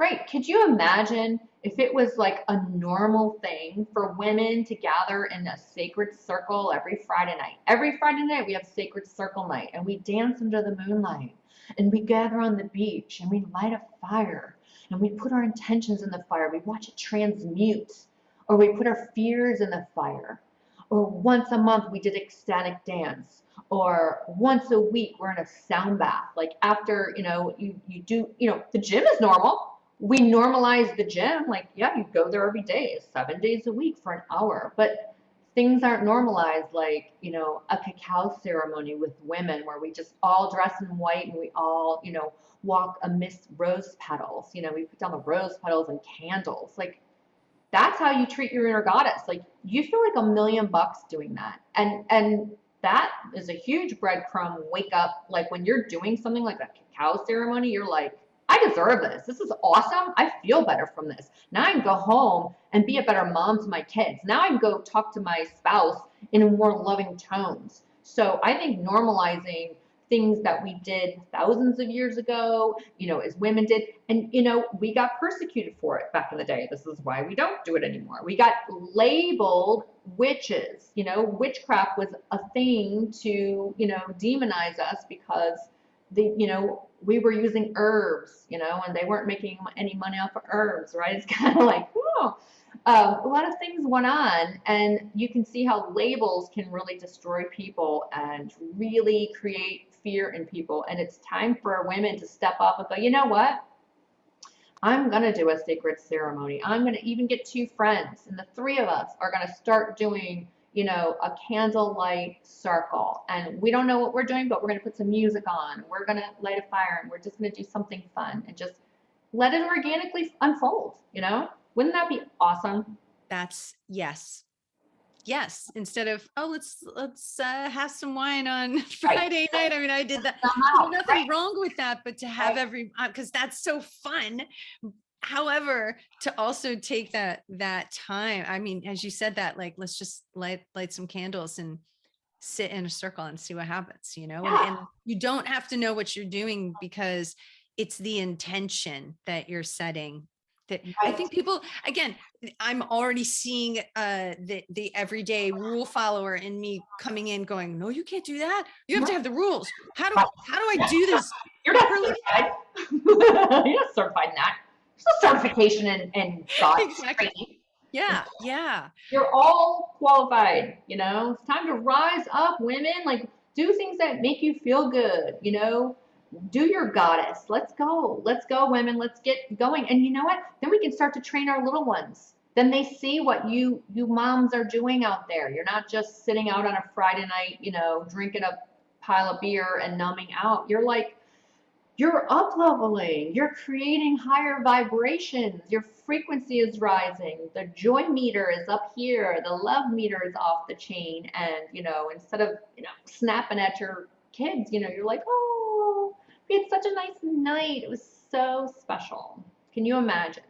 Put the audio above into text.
Right. Could you imagine if it was like a normal thing for women to gather in a sacred circle every Friday night? Every Friday night we have sacred circle night and we dance under the moonlight and we gather on the beach and we light a fire and we put our intentions in the fire. We watch it transmute or we put our fears in the fire. Or once a month we did ecstatic dance or once a week we're in a sound bath. Like after, you do, the gym is normal. We normalize the gym. Like, yeah, you go there every day, 7 days a week for an hour. But things aren't normalized like, a cacao ceremony with women where we just all dress in white and we all, walk amidst rose petals. We put down the rose petals and candles. Like, that's how you treat your inner goddess. Like, you feel like $1,000,000 doing that. And that is a huge breadcrumb wake up. Like when you're doing something like a cacao ceremony, you're like, I deserve this. This is awesome. I feel better from this. Now I can go home and be a better mom to my kids. Now I can go talk to my spouse in more loving tones. So I think normalizing things that we did thousands of years ago, as women did, and we got persecuted for it back in the day. This is why we don't do it anymore. We got labeled witches. Witchcraft was a thing to, demonize us because we were using herbs, and they weren't making any money off of herbs, right? It's kind of like, whoa. A lot of things went on, and you can see how labels can really destroy people and really create fear in people. And it's time for women to step up and go, you know what? I'm going to do a sacred ceremony. I'm going to even get two friends, and the three of us are going to start doing, a candlelight circle. And we don't know what we're doing, but we're going to put some music on. We're going to light a fire, and we're just going to do something fun and just let it organically unfold, Wouldn't that be awesome? Yes. Instead of, let's have some wine on Right. Friday night. I mean, I did that. Somehow, There's nothing wrong with that, but to have because that's so fun. However, to also take that time. I mean, as you said that, like, let's just light some candles and sit in a circle and see what happens, and you don't have to know what you're doing because it's the intention that you're setting. That I think people, again, I'm already seeing the everyday rule follower in me coming in going, no, you can't do that. You have to have the rules. How do I do this? You're not certified. You're not certified in that. There's no certification in God. Exactly. Yeah. You're all qualified, It's time to rise up, women. Like, do things that make you feel good, Do your goddess. Let's go, women. Let's get going. And you know what? Then we can start to train our little ones. Then they see what you moms are doing out there. You're not just sitting out on a Friday night, drinking a pile of beer and numbing out. You're up leveling, you're creating higher vibrations, your frequency is rising, the joy meter is up here, the love meter is off the chain, and instead of snapping at your kids, you're like, oh, we had such a nice night, it was so special. Can you imagine?